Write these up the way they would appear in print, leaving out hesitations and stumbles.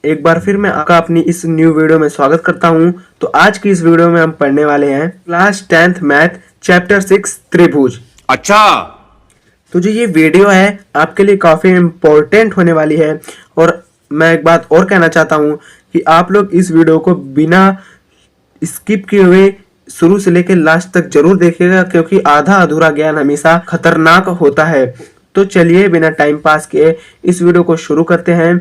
एक बार फिर मैं आपका अपनी इस न्यू वीडियो में स्वागत करता हूं। तो आज की इस वीडियो में हम पढ़ने वाले हैं क्लास 10th मैथ चैप्टर 6 त्रिभुज। अच्छा। तो जो ये वीडियो है आपके लिए काफी इम्पोर्टेंट होने वाली है। और मैं एक बात और कहना चाहता हूं कि आप लोग इस वीडियो को बिना स्किप किए हुए शुरू से लेकर लास्ट तक जरूर देखिएगा, क्योंकि आधा अधूरा ज्ञान हमेशा खतरनाक होता है। तो चलिए बिना टाइम पास किए इस वीडियो को शुरू करते हैं।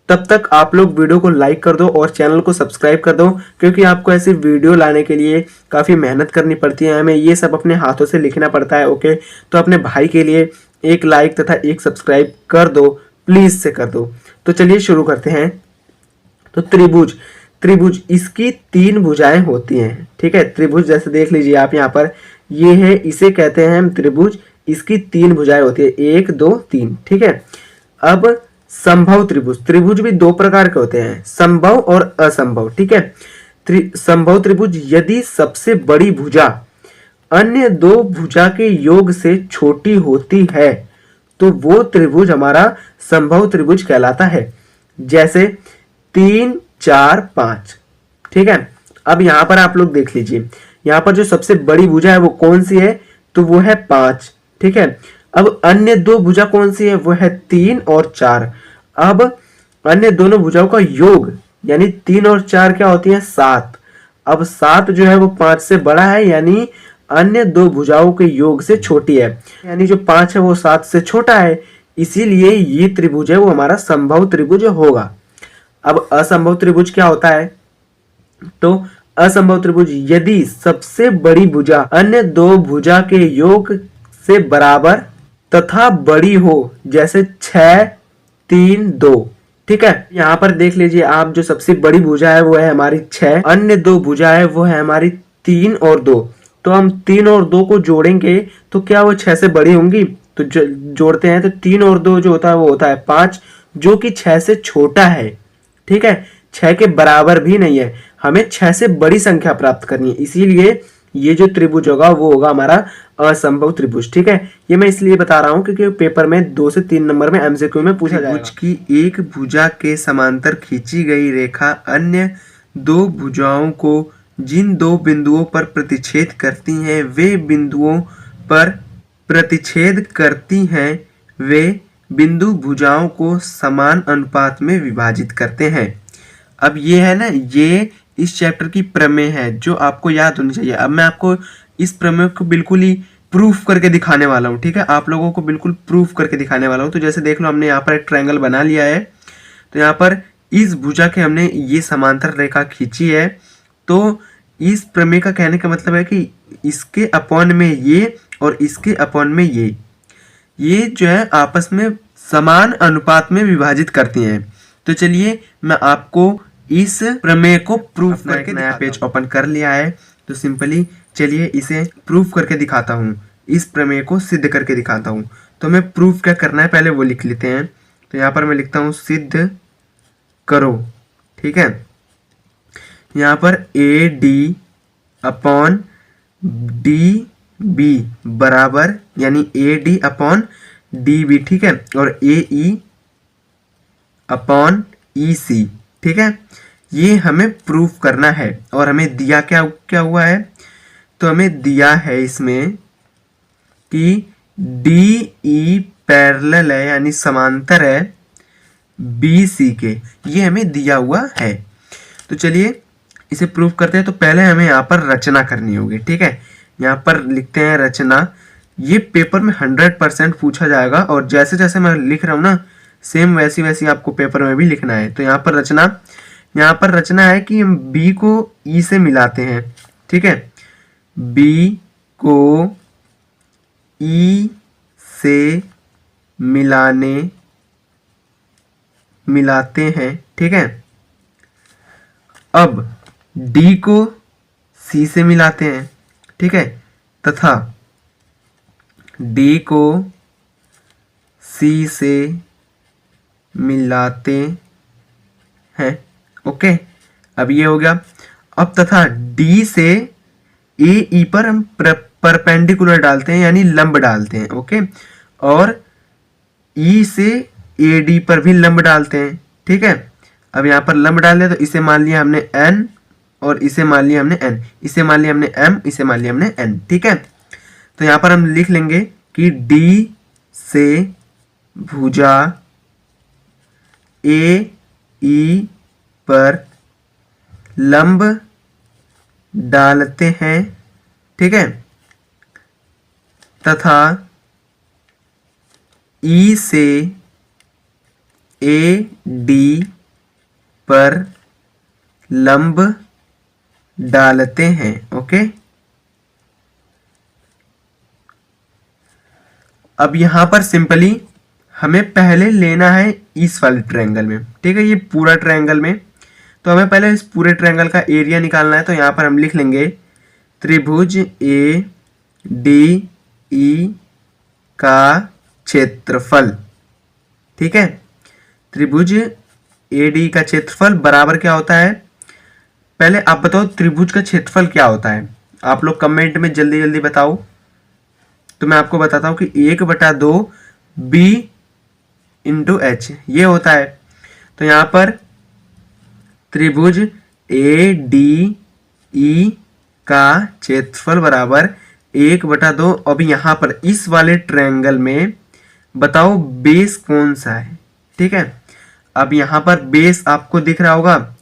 तब तक आप लोग वीडियो को लाइक कर दो और चैनल को सब्सक्राइब कर दो, क्योंकि आपको ऐसी वीडियो लाने के लिए काफ़ी मेहनत करनी पड़ती है। हमें ये सब अपने हाथों से लिखना पड़ता है। ओके, तो अपने भाई के लिए एक लाइक तथा एक सब्सक्राइब कर दो, प्लीज़ से कर दो। तो चलिए शुरू करते हैं। तो त्रिभुज, त्रिभुज इसकी 3 भुजाएं होती हैं। ठीक है, त्रिभुज जैसे देख लीजिए आप यहाँ पर, ये है, इसे कहते हैं हम त्रिभुज। इसकी 3 भुजाएं होती है, 1 2 3। ठीक है, अब संभव त्रिभुज, त्रिभुज भी 2 प्रकार के होते हैं, संभव और असंभव। ठीक है, संभव त्रिभुज यदि सबसे बड़ी भुजा अन्य 2 भुजा के योग से छोटी होती है तो वो त्रिभुज हमारा संभव त्रिभुज कहलाता है। जैसे 3 4 5। ठीक है, अब यहां पर आप लोग देख लीजिए, यहां पर जो सबसे बड़ी भुजा है वो कौन सी है, तो वो है 5। ठीक है, अब अन्य 2 भुजा कौन सी है, वो है 3 और 4। अब अन्य दोनों भुजाओं का योग यानी 3 और 4 क्या होती है, 7। अब 7 जो है वो 5 से बड़ा है, यानी अन्य 2 भुजाओं के योग से छोटी है, यानी जो 5 है वो 7 से छोटा है। इसीलिए ये त्रिभुज है वो हमारा संभव त्रिभुज होगा। अब असंभव त्रिभुज क्या होता है, तो असंभव त्रिभुज यदि सबसे बड़ी भुजा अन्य 2 भुजा के योग से बराबर तथा बड़ी हो, जैसे 6 3 2। ठीक है, यहाँ पर देख लीजिए आप, जो सबसे बड़ी भुजा है वो है हमारी 6, अन्य 2 भुजा है वो है हमारी 3 और 2। तो हम 3 और 2 को जोड़ेंगे तो क्या वो 6 से बड़ी होंगी, तो जोड़ते हैं तो 3 और 2 जो होता है वो होता है 5, जो कि 6 से छोटा है। ठीक है, 6 के बराबर भी नहीं है, हमें 6 से बड़ी संख्या प्राप्त करनी है। इसीलिए ये जो त्रिभुज होगा वो होगा हमारा असंभव त्रिभुज। ठीक है, ये मैं इसलिए बता रहा हूं क्योंकि पेपर में 2 से 3 नंबर में एमसीक्यू में पूछा जाएगा। त्रिभुज की एक भुजा के समांतर खींची गई रेखा अन्य 2 भुजाओं को जिन 2 बिंदुओं पर प्रतिच्छेद करती हैं वे बिंदुओं पर प्रतिच्छेद करती हैं वे बिंदु भुजाओं को समान अनुपात में विभाजित करते हैं। अब ये है ना, ये इस चैप्टर की प्रमेय है जो आपको याद होनी चाहिए। अब मैं आपको इस प्रमेय को बिल्कुल ही प्रूफ करके दिखाने वाला हूँ। ठीक है, आप लोगों को बिल्कुल प्रूफ करके दिखाने वाला हूँ। तो जैसे देख लो, हमने यहाँ पर एक ट्रायंगल बना लिया है। तो यहाँ पर इस भुजा के हमने ये समांतर रेखा खींची है। तो इस प्रमेय का कहने का मतलब है कि इसके अपॉन में ये और इसके अपॉन में ये जो है आपस में समान अनुपात में विभाजित करती हैं। तो चलिए मैं आपको इस प्रमेय को प्रूफ करके नया पेज ओपन कर लिया है। तो सिंपली चलिए इसे प्रूफ करके दिखाता हूँ, इस प्रमेय को सिद्ध करके दिखाता हूँ। तो मैं प्रूफ क्या करना है पहले वो लिख लेते हैं। तो यहाँ पर मैं लिखता हूँ सिद्ध करो। ठीक है, यहाँ पर A D upon D B बराबर, यानी A D upon D B. ठीक है, और ए ई अपॉन ई सी। ठीक है, ये हमें प्रूफ करना है। और हमें दिया क्या क्या हुआ है, तो हमें दिया है इसमें कि डी ई पैरेलल है, यानी समांतर है बी सी के, ये हमें दिया हुआ है। तो चलिए इसे प्रूफ करते हैं। तो पहले हमें यहाँ पर रचना करनी होगी। ठीक है, यहाँ पर लिखते हैं रचना। ये पेपर में 100% पूछा जाएगा, और जैसे जैसे मैं लिख रहा हूँ ना, सेम वैसी वैसी आपको पेपर में भी लिखना है। तो यहाँ पर रचना, यहाँ पर रचना है कि हम बी को ई से मिलाते हैं। ठीक है, बी को ई से मिलाते हैं। ठीक है, अब डी को सी से मिलाते हैं। ठीक है, तथा डी को सी से मिलाते हैं। ओके, अब ये हो गया। अब तथा डी से ए ई पर हम परपेंडिकुलर डालते हैं, यानी लंब डालते हैं। ओके, और ई से ए डी पर भी लंब डालते हैं। ठीक है, अब यहाँ पर लंब डाल दिया, तो इसे मान लिया हमने n और इसे मान लिया हमने n, इसे मान लिया हमने m, इसे मान लिया हमने n। ठीक है, तो यहाँ पर हम लिख लेंगे कि D से भुजा AE पर लंब डालते हैं, ठीक है, तथा E से AD पर लंब डालते हैं। ओके, अब यहां पर सिंपली हमें पहले लेना है इस वाले ट्रायंगल में, ठीक है, ये पूरा ट्रायंगल में, तो हमें पहले इस पूरे ट्रायंगल का एरिया निकालना है। तो यहां पर हम लिख लेंगे त्रिभुज ADE का क्षेत्रफल, ठीक है, त्रिभुज ADE का क्षेत्रफल बराबर क्या होता है, पहले आप बताओ त्रिभुज का क्षेत्रफल क्या होता है, आप लोग कमेंट में जल्दी जल्दी बताओ। तो मैं आपको बताता हूं कि 1/2 B इंटू H ये होता है। तो यहां पर त्रिभुज ADE का क्षेत्रफल बराबर 1/2। अब यहां पर इस वाले ट्रायंगल में बताओ बेस कौन सा है, ठीक है। अब यहां पर बेस आपको दिख रहा होगा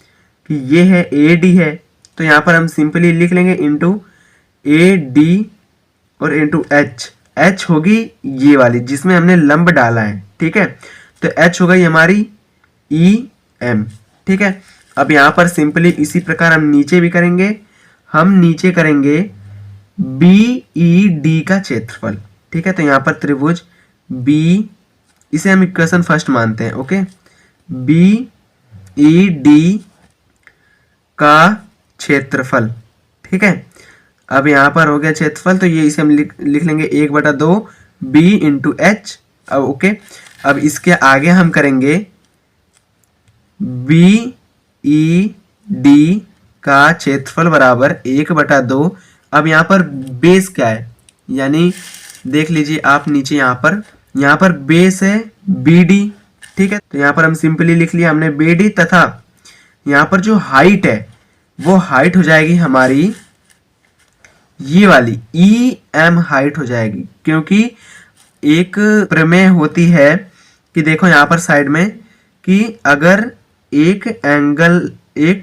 कि ये है AD है, तो यहां पर हम सिंपली लिख लेंगे इंटू AD और इंटू H होगी ये वाली जिसमें हमने लंब डाला है, ठीक है, तो H हो गई हमारी EM, ठीक है। अब यहां पर सिंपली इसी प्रकार हम नीचे भी करेंगे, हम नीचे करेंगे BED का क्षेत्रफल, ठीक है। तो यहां पर त्रिभुज B, इसे हम इक्वेशन फर्स्ट मानते हैं, ओके, BED का क्षेत्रफल, ठीक है। अब यहां पर हो गया क्षेत्रफल, तो ये इसे हम लिख लेंगे 1/2 B इंटू H। अब ओके, अब इसके आगे हम करेंगे BED का क्षेत्रफल बराबर 1/2। अब यहाँ पर बेस क्या है, यानी देख लीजिए आप नीचे यहाँ पर बेस है BD, ठीक है। तो यहाँ पर हम सिंपली लिख लिया हमने BD, तथा यहाँ पर जो हाइट है वो हाइट हो जाएगी हमारी ये वाली EM हाइट हो जाएगी, क्योंकि एक प्रमेय होती है कि देखो यहाँ पर साइड में कि अगर एक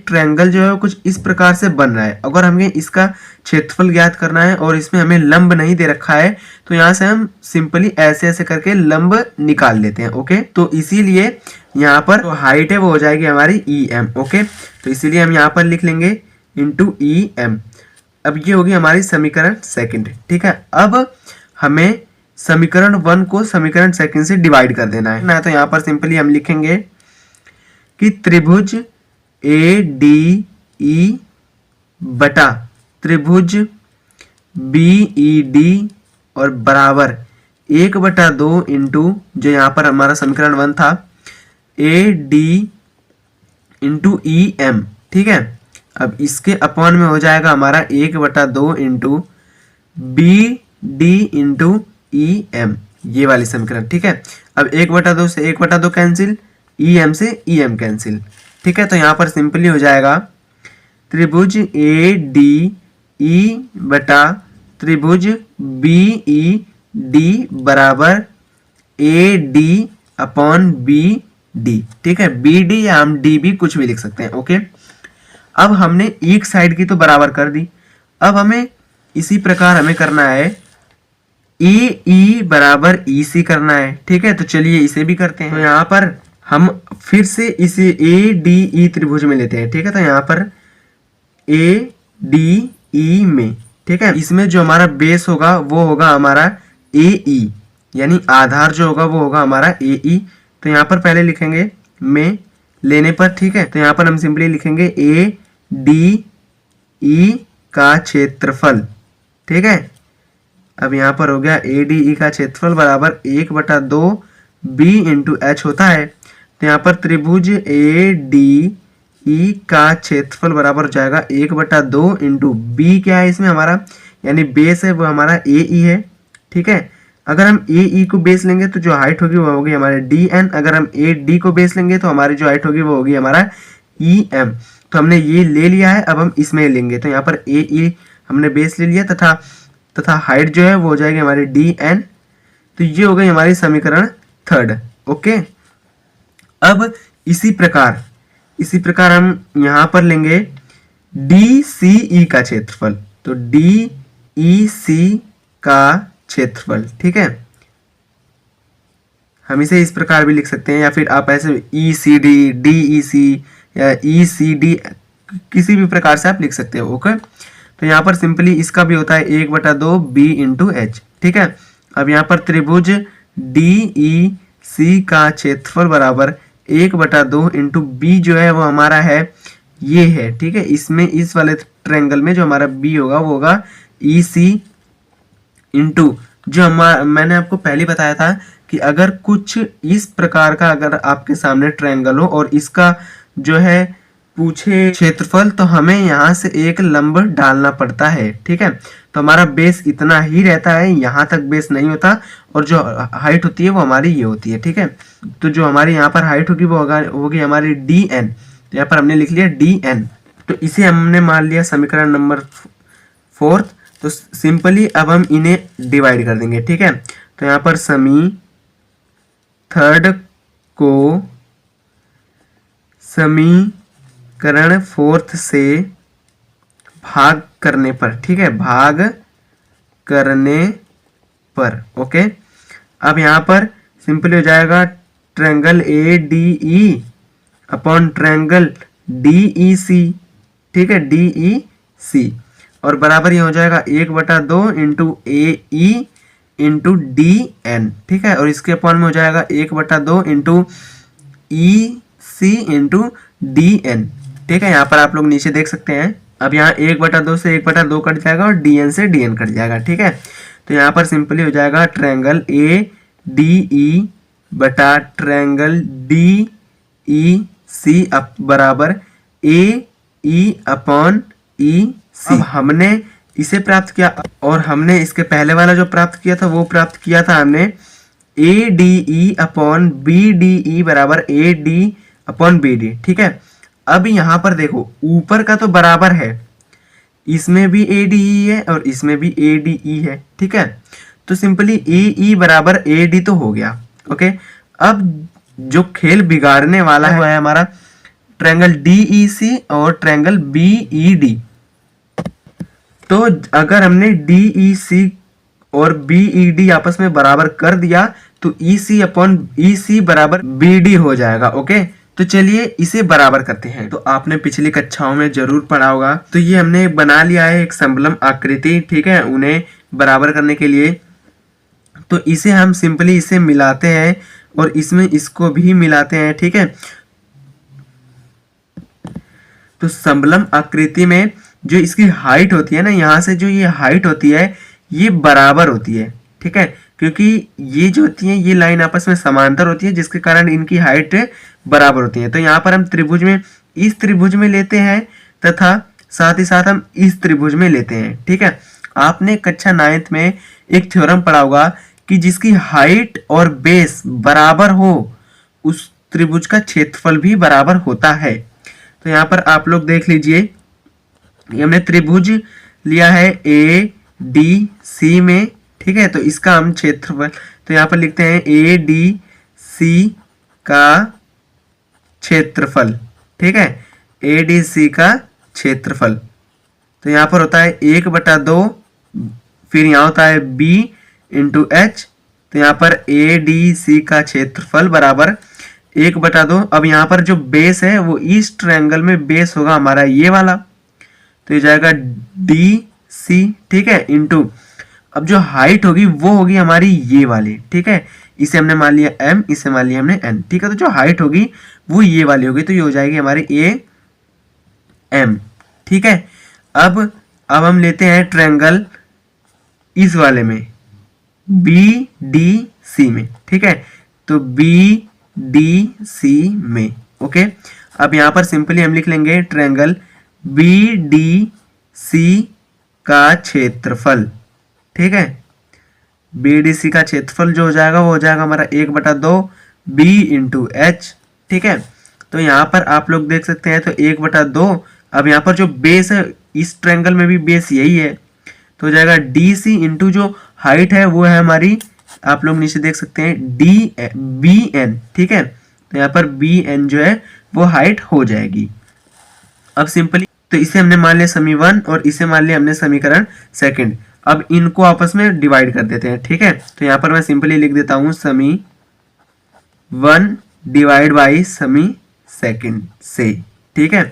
ट्रायंगल जो है कुछ इस प्रकार से बन रहा है, अगर हमें इसका क्षेत्रफल ज्ञात करना है और इसमें हमें लंब नहीं दे रखा है, तो यहाँ से हम सिंपली ऐसे ऐसे करके लंब निकाल लेते हैं, ओके। तो इसीलिए यहाँ पर जो हाइट है वो हो जाएगी हमारी EM, ओके। तो इसीलिए हम यहाँ पर लिख लेंगे इंटू EM। अब ये होगी हमारी समीकरण सेकंड, ठीक है। अब हमें समीकरण 1 को समीकरण सेकंड से डिवाइड कर देना है ना, तो यहाँ पर सिंपली हम लिखेंगे कि त्रिभुज ADE बटा त्रिभुज BED और बराबर 1/2 इंटू जो यहाँ पर हमारा समीकरण 1 था AD इंटू EM, ठीक है। अब इसके अपॉन में हो जाएगा हमारा 1/2 इंटू BD इंटू EM, ये वाली समीकरण, ठीक है। अब 1/2 से 1/2 कैंसिल, EM से EM कैंसिल, ठीक है। तो यहाँ पर सिंपली हो जाएगा त्रिभुज ADE बटा त्रिभुज BED बराबर AD अपॉन BD, ठीक है। BD या हम DB कुछ भी लिख सकते हैं, ओके। अब हमने एक साइड की तो बराबर कर दी, अब हमें इसी प्रकार हमें करना है AE बराबर EC करना है, ठीक है। तो चलिए इसे भी करते हैं। तो यहाँ पर हम फिर से इसे ADE त्रिभुज में लेते हैं, ठीक है। तो यहाँ पर ADE में, ठीक है, इसमें जो हमारा बेस होगा वो होगा हमारा AE, यानी आधार जो होगा वो होगा हमारा AE। तो यहाँ पर पहले लिखेंगे में लेने पर, ठीक है। तो यहाँ पर हम सिंपली लिखेंगे ADE का क्षेत्रफल, ठीक है। अब यहाँ पर हो गया ADE का क्षेत्रफल बराबर 1/2 B इंटू H होता है। तो यहाँ पर त्रिभुज ADE का क्षेत्रफल बराबर हो जाएगा 1/2 इंटू B क्या है इसमें हमारा, यानी बेस है वो हमारा AE है, ठीक है। अगर हम ए ई को बेस लेंगे तो जो हाइट होगी वो होगी हमारे डी एन, अगर हम ए डी को बेस लेंगे तो हमारी जो हाइट होगी वो होगी हमारा ई एम। तो हमने ये ले लिया है, अब हम इसमें लेंगे तो यहाँ पर ए ई हमने बेस ले लिया तथा हाइट जो है वो हो जाएगी हमारी डी एन। तो ये हो गई हमारी समीकरण थर्ड। ओके, अब इसी प्रकार हम यहाँ पर लेंगे डी सी ई का क्षेत्रफल। तो डी ई सी का क्षेत्रफल, ठीक है, हम इसे इस प्रकार भी लिख सकते हैं, या फिर आप ऐसे ई सी डी, डी ई सी या ई सी डी किसी भी प्रकार से आप लिख सकते हो। ओके, तो यहाँ पर सिंपली इसका भी होता है 1/2 बी इंटू एच, ठीक है। अब यहाँ पर त्रिभुज डी ई सी का क्षेत्रफल बराबर 1/2 इंटू बी जो है वो हमारा है ये है, ठीक है। इसमें इस वाले ट्रायंगल में जो हमारा बी होगा वो होगा ई सी इंटू जो हमारा, मैंने आपको पहले बताया था कि अगर कुछ इस प्रकार का अगर आपके सामने ट्रायंगल हो और इसका जो है पूछे क्षेत्रफल, तो हमें यहाँ से एक लंब डालना पड़ता है, ठीक है। तो हमारा बेस इतना ही रहता है, यहाँ तक बेस नहीं होता, और जो हाइट होती है वो हमारी ये होती है, ठीक है। तो जो हमारी यहाँ पर हाइट होगी वो होगी हमारी डी एन। तो यहाँ पर हमने लिख लिया डी एन। तो इसे हमने मान लिया समीकरण नंबर 4। तो सिंपली अब हम इन्हें डिवाइड कर देंगे, ठीक है। तो यहाँ पर थर्ड को समीकरण 4 से भाग करने पर, ठीक है, भाग करने पर। ओके, अब यहाँ पर सिंपली हो जाएगा triangle A D E upon triangle D E C, ठीक है, डी ई सी, और बराबर ये हो जाएगा 1/2 इंटू ए ई इंटू डी एन, ठीक है। और इसके अपॉन में हो जाएगा 1/2 इंटू ई सी इंटू डी एन, ठीक है। यहाँ पर आप लोग नीचे देख सकते हैं। अब यहाँ 1/2 से 1/2 कट जाएगा और डी एन से डी एन कट जाएगा, ठीक है। तो यहाँ पर सिंपली हो जाएगा ट्रायंगल ए डी ई बटा ट्रायंगल डी ई सी बराबर ए ई अपॉन ई सी। हमने इसे प्राप्त किया और हमने इसके पहले वाला जो प्राप्त किया था वो प्राप्त किया था हमने A D E upon B D E बराबर A D upon B D, ठीक है। अब यहाँ पर देखो ऊपर का तो बराबर है, इसमें भी ए डी ई है और इसमें भी ए डी ई है, ठीक है। तो सिंपली ए ई बराबर ए डी तो हो गया। ओके, अब जो खेल बिगाड़ने वाला है हमारा ट्रायंगल डी ई सी और ट्रायंगल बी ई डी। तो अगर हमने डी ई सी और बी ई डी आपस में बराबर कर दिया तो ई सी अपॉन ई सी बराबर बी डी हो जाएगा। ओके, तो चलिए इसे बराबर करते हैं। तो आपने पिछली कक्षाओं में जरूर पढ़ा होगा। तो ये हमने बना लिया है एक समलंब आकृति, ठीक है, उन्हें बराबर करने के लिए। तो इसे हम सिंपली इसे मिलाते हैं और इसमें इसको भी मिलाते हैं, ठीक है। तो समलंब आकृति में जो इसकी हाइट होती है ना, यहाँ से जो ये हाइट होती है ये बराबर होती है, ठीक है, क्योंकि ये जो होती है ये लाइन आपस में समांतर होती है जिसके कारण इनकी हाइट बराबर होती है। तो यहाँ पर हम त्रिभुज में इस त्रिभुज में लेते हैं तथा साथ ही साथ हम इस त्रिभुज में लेते हैं, ठीक है। आपने कक्षा 9th में एक थ्योरम पढ़ा होगा कि जिसकी हाइट और बेस बराबर हो उस त्रिभुज का क्षेत्रफल भी बराबर होता है। तो यहाँ पर आप लोग देख लीजिए, ये हमने त्रिभुज लिया है ए डी सी में, ठीक है। तो इसका हम क्षेत्रफल तो यहाँ पर लिखते हैं ए डी सी का क्षेत्रफल, ठीक है, ए डी सी का क्षेत्रफल। तो यहाँ पर होता है 1/2, फिर यहाँ होता है b इंटू एच। तो यहाँ पर ए डी सी का क्षेत्रफल बराबर 1/2। अब यहाँ पर जो बेस है वो इस ट्रायंगल में बेस होगा हमारा ये वाला, तो ये जाएगा डी सी, ठीक है, इंटू अब जो हाइट होगी वो होगी हमारी ये वाली, ठीक है। इसे हमने मान लिया m, इसे मान लिया हमने n, ठीक है। तो जो हाइट होगी वो ये वाली होगी, तो ये हो जाएगी हमारी ए एम, ठीक है। अब हम लेते हैं ट्रायंगल इस वाले में बी डी सी में, ठीक है। तो बी डी सी में, ओके। अब यहाँ पर सिंपली हम लिख लेंगे ट्रायंगल बी डी सी का क्षेत्रफल, ठीक है, BDC का क्षेत्रफल जो हो जाएगा वो हो जाएगा हमारा 1/2 B इंटू एच। ठीक है, तो यहाँ पर आप लोग देख सकते हैं तो 1/2। अब यहाँ पर जो बेस है इस ट्रायंगल में भी बेस यही है, तो हो जाएगा DC इंटू जो हाइट है वो है हमारी, आप लोग नीचे देख सकते हैं BN। ठीक है, तो यहाँ पर BN जो है वो हाइट हो जाएगी। अब सिंपली तो इसे हमने मान लिया समी 1 और इसे मान लिया हमने समीकरण सेकंड। अब इनको आपस में डिवाइड कर देते हैं। ठीक है, तो यहाँ पर मैं सिंपली लिख देता हूँ समी 1 डिवाइड बाई समी सेकंड से। ठीक है,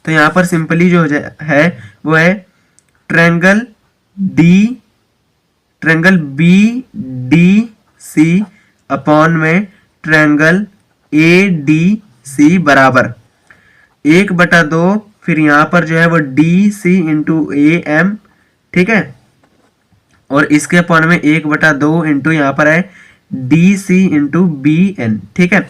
तो यहाँ पर सिंपली जो है वो है triangle B D C upon में ट्रायंगल ए डी सी बराबर 1/2, फिर यहाँ पर जो है वो D C into A M. ठीक है, और इसके अपॉन में 1/2 इंटू यहाँ पर है D C into B N. ठीक है,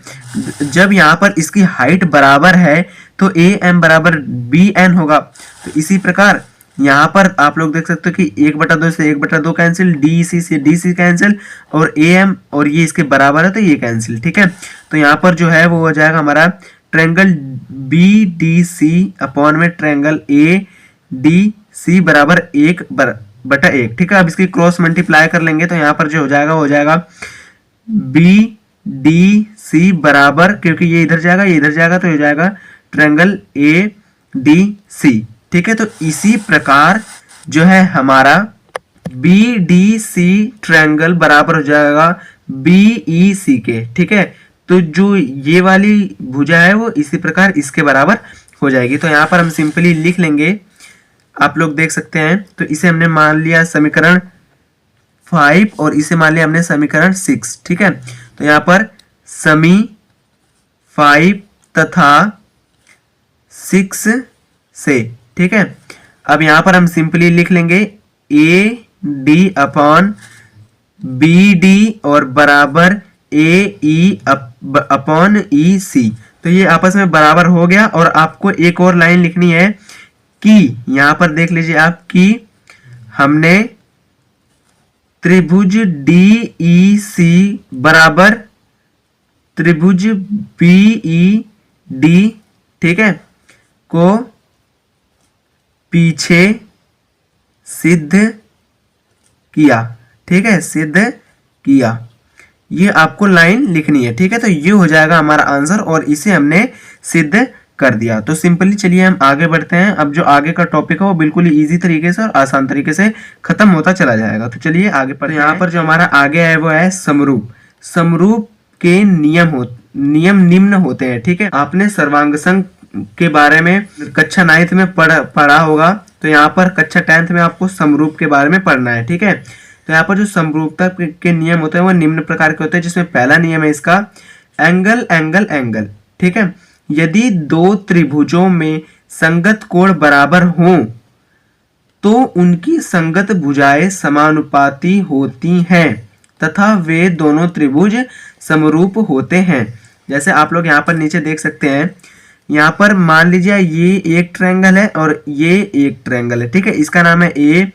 जब यहाँ पर इसकी हाइट बराबर है तो ए एम बराबर बी एन होगा। तो इसी प्रकार यहाँ पर आप लोग देख सकते हो कि 1/2 से 1/2 कैंसिल, डी सी से डी सी कैंसिल, और ए एम और ये इसके बराबर है तो ये कैंसिल। ठीक है, तो यहाँ पर जो है वो हो जाएगा हमारा triangle B D C upon में ट्रायंगल ए डी सी बराबर 1/1। ठीक है, अब इसकी क्रॉस मल्टीप्लाई कर लेंगे तो यहाँ पर जो हो जाएगा वो हो जाएगा बी डी सी बराबर, क्योंकि ये इधर जाएगा ये इधर जाएगा तो हो जाएगा ट्रायंगल ए डी सी। ठीक है, तो इसी प्रकार जो है हमारा बी डी सी ट्रायंगल बराबर हो जाएगा बी ई सी के। ठीक है, तो जो ये वाली भुजा है वो इसी प्रकार इसके बराबर हो जाएगी। तो यहाँ पर हम सिंपली लिख लेंगे, आप लोग देख सकते हैं, तो इसे हमने मान लिया समीकरण 5 और इसे मान लिया हमने समीकरण 6। ठीक है, तो यहाँ पर समी 5 तथा 6 से। ठीक है, अब यहाँ पर हम सिंपली लिख लेंगे A D upon B D और बराबर ए ई अपॉन ई सी। तो ये आपस में बराबर हो गया। और आपको एक और लाइन लिखनी है कि यहाँ पर देख लीजिए आप कि हमने त्रिभुज डी ई सी बराबर त्रिभुज बी ई डी, ठीक है, को पीछे सिद्ध किया। ठीक है, सिद्ध किया, ये आपको लाइन लिखनी है। ठीक है, तो ये हो जाएगा हमारा आंसर और इसे हमने सिद्ध कर दिया। तो सिंपली चलिए हम आगे बढ़ते हैं। अब जो आगे का टॉपिक है वो बिल्कुल इजी तरीके से और आसान तरीके से खत्म होता चला जाएगा। तो चलिए आगे बढ़ते हैं। यहाँ पर जो हमारा आगे है वो है समरूप। समरूप के नियम निम्न होते हैं। ठीक है, आपने सर्वांग संघ के बारे में कक्षा 9th में पढ़ा होगा। तो यहाँ पर कक्षा 10th में आपको समरूप के बारे में पढ़ना है। ठीक है, तो यहाँ पर जो समरूपता के नियम होते हैं वो निम्न प्रकार के होते हैं, जिसमें पहला नियम है इसका एंगल एंगल एंगल। ठीक है, यदि दो त्रिभुजों में संगत कोण बराबर हों तो उनकी संगत भुजाएं समानुपाती होती हैं तथा वे दोनों त्रिभुज समरूप होते हैं। जैसे आप लोग यहाँ पर नीचे देख सकते हैं, यहाँ पर मान लीजिए ये एक ट्रायंगल है और ये एक ट्रायंगल है। ठीक है, इसका नाम है ए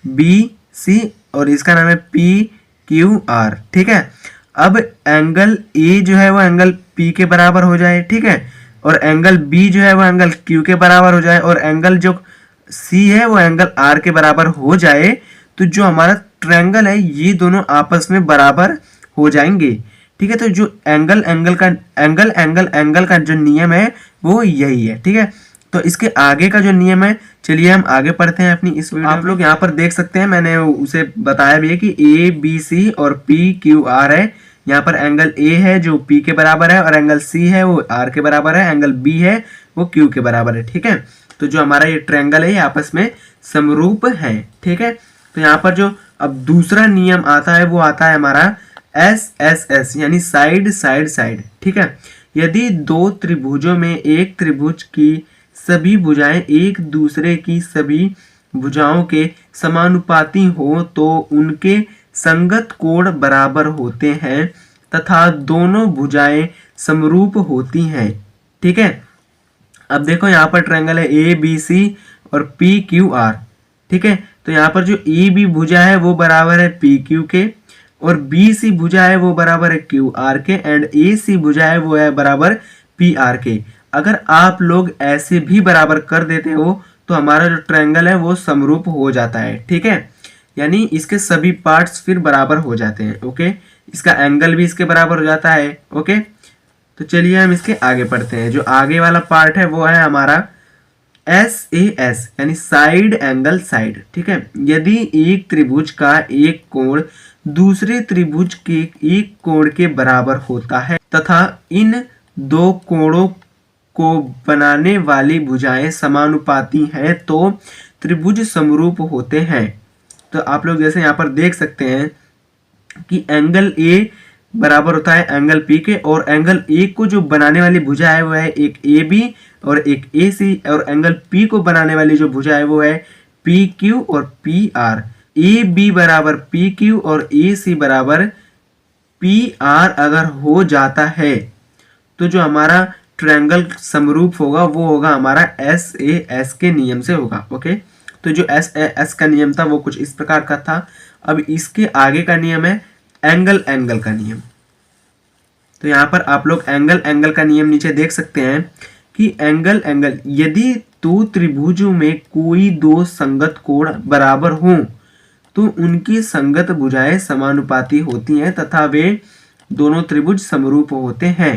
बी सी और इसका नाम है पी क्यू आर। ठीक है, अब एंगल ए जो है वो एंगल पी के बराबर हो जाए। ठीक है, और एंगल बी जो है वो एंगल क्यू के बराबर हो जाए और एंगल जो सी है वो एंगल आर के बराबर हो जाए, तो जो हमारा ट्रायंगल है ये दोनों आपस में बराबर हो जाएंगे। ठीक है, तो जो एंगल एंगल का जो नियम है वो यही है। ठीक है, तो इसके आगे का जो नियम है चलिए हम आगे पढ़ते हैं अपनी इस वीडियो। आप लोग यहाँ पर देख सकते हैं, मैंने उसे बताया भी है कि ए बी सी और पी क्यू आर है। यहाँ पर एंगल ए है जो पी के बराबर है और एंगल सी है वो आर के बराबर है, एंगल बी है वो क्यू के बराबर है। ठीक है, तो जो हमारा ये ट्रायंगल है ये आपस में समरूप है। ठीक है, तो यहाँ पर जो अब दूसरा नियम आता है वो आता है हमारा एस एस एस यानी साइड साइड साइड। ठीक है, यदि दो त्रिभुजों में एक त्रिभुज की सभी भुजाएं एक दूसरे की सभी भुजाओं के समानुपाती हो तो उनके संगत कोण बराबर होते हैं तथा दोनों भुजाएं समरूप होती हैं। ठीक है, अब देखो यहाँ पर ट्रायंगल है ए बी सी और पी क्यू आर। ठीक है, तो यहाँ पर जो ए बी भुजा है वो बराबर है पी क्यू के और बी सी भुजा है वो बराबर है क्यू आर के एंड ए सी भुजा है वो है बराबर पी आर के। अगर आप लोग ऐसे भी बराबर कर देते हो तो हमारा जो ट्रायंगल है वो समरूप हो जाता है, ठीक है। यानी इसके सभी पार्ट्स फिर बराबर हो जाते हैं, ओके। इसका एंगल भी इसके बराबर हो जाता है, ओके। तो चलिए हम इसके आगे पढ़ते हैं। जो आगे वाला पार्ट है वो है हमारा एस ए एस यानी साइड एंगल साइड, ठीक है। यदि एक त्रिभुज का एक कोण दूसरे त्रिभुज के एक कोण के बराबर होता है तथा इन दो कोणों को बनाने वाली भुजाएं समानुपाती हैं तो त्रिभुज समरूप होते हैं। तो आप लोग जैसे यहाँ पर देख सकते हैं कि एंगल ए बराबर होता है एंगल पी के, और एंगल ए को जो बनाने वाली भुजा है वो है एक ए बी और एक ए सी, और एंगल पी को बनाने वाली जो भुजा है वो है पी क्यू और पी आर। ए बी बराबर पी क्यू और ए सी बराबर पी आर अगर हो जाता है तो जो हमारा ट्रायंगल समरूप होगा वो होगा हमारा एस ए एस के नियम से होगा, ओके। तो जो एस ए एस का नियम था वो कुछ इस प्रकार का था। अब इसके आगे का नियम है एंगल एंगल का नियम। तो यहाँ पर आप लोग एंगल एंगल का नियम नीचे देख सकते हैं कि एंगल एंगल यदि दो त्रिभुजों में कोई दो संगत कोण बराबर हों तो उनकी संगत भुजाएं समानुपाती होती हैं तथा वे दोनों त्रिभुज समरूप होते हैं।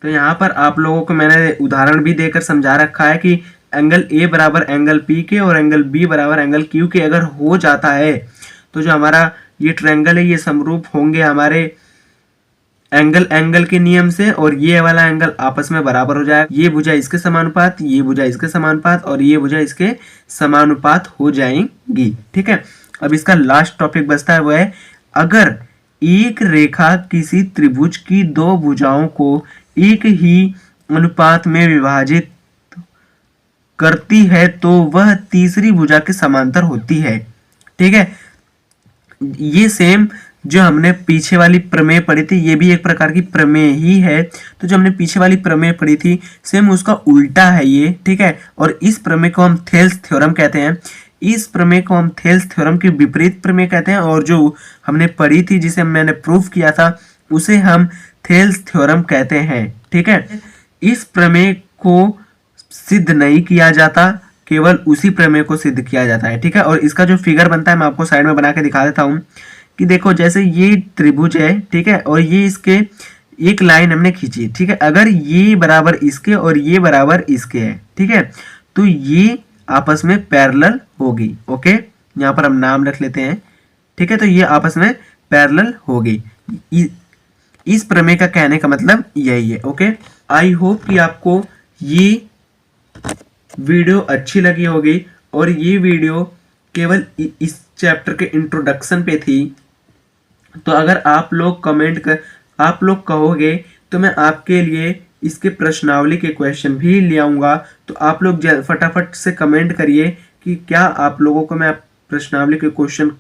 तो यहाँ पर आप लोगों को मैंने उदाहरण भी देकर समझा रखा है कि एंगल ए बराबर एंगल पी के और एंगल बी बराबर एंगल क्यू के अगर हो जाता है तो जो हमारा ये ट्रायंगल है ये समरूप होंगे हमारे एंगल एंगल के नियम से, और ये वाला एंगल आपस में बराबर हो जाएगा। ये भुजा इसके समानुपात, ये भुजा इसके समानुपात और ये भुजा इसके समानुपात हो जाएंगी, ठीक है। अब इसका लास्ट टॉपिक बचता है वो है अगर एक रेखा किसी त्रिभुज की दो भुजाओं को एक ही अनुपात में विभाजित करती है तो वह तीसरी भुजा के समांतर होती है, ठीक है। ये सेम जो हमने पीछे वाली प्रमेय पढ़ी थी ये भी एक प्रकार की प्रमेय ही है। तो जो हमने पीछे वाली प्रमेय पढ़ी थी सेम उसका उल्टा है ये, ठीक है। और इस प्रमेय को हम थेल्स थ्योरम कहते हैं। इस प्रमेय को हम थेल्स थ्योरम की विपरीत प्रमेय कहते हैं, और जो हमने पढ़ी थी जिसे मैंने प्रूफ किया था उसे हम थेल्स थ्योरम कहते हैं, ठीक है। इस प्रमेय को सिद्ध नहीं किया जाता, केवल उसी प्रमेय को सिद्ध किया जाता है, ठीक है। और इसका जो फिगर बनता है मैं आपको साइड में बना के दिखा देता हूँ कि देखो जैसे ये त्रिभुज है, ठीक है, और ये इसके एक लाइन हमने खींची, ठीक है। अगर ये बराबर इसके और ये बराबर इसके है, ठीक है, तो ये आपस में पैरेलल होगी, ओके। यहाँ पर हम नाम रख लेते हैं, ठीक है। तो ये आपस में पैरेलल होगी। इस प्रमेय का कहने का मतलब यही है, ओके। आई होप कि आपको ये वीडियो अच्छी लगी होगी, और ये वीडियो केवल इस चैप्टर के इंट्रोडक्शन पे थी। तो अगर आप लोग कहोगे तो मैं आपके लिए इसके प्रश्नावली के क्वेश्चन भी ले आऊँगा। तो आप लोग फटाफट से कमेंट करिए कि क्या आप लोगों को मैं प्रश्नावली के क्वेश्चन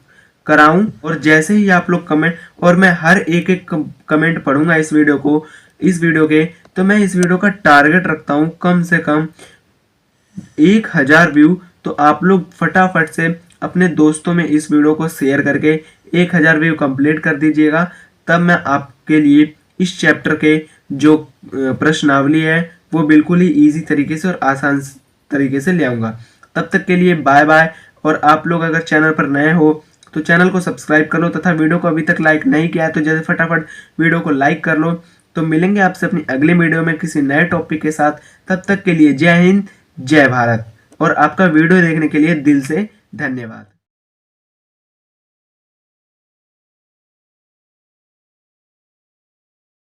कराऊं, और जैसे ही आप लोग कमेंट, और मैं हर एक कमेंट पढ़ूंगा इस वीडियो के, तो मैं इस वीडियो का टारगेट रखता हूं कम से कम 1000 व्यू। तो आप लोग फटाफट से अपने दोस्तों में इस वीडियो को शेयर करके 1000 व्यू कंप्लीट कर दीजिएगा, तब मैं आपके लिए इस चैप्टर के जो प्रश्नावली है वो बिल्कुल ही इजी तरीके से और आसान तरीके से ले आऊँगा। तब तक के लिए बाय बाय। और आप लोग अगर चैनल पर नए हो तो चैनल को सब्सक्राइब कर लो, तथा वीडियो को अभी तक लाइक नहीं किया है तो जैसे फटाफट वीडियो को लाइक कर लो। तो मिलेंगे आपसे अपनी अगले वीडियो में किसी नए टॉपिक के साथ। तब तक के लिए जय हिंद, जय भारत, और आपका वीडियो देखने के लिए दिल से धन्यवाद।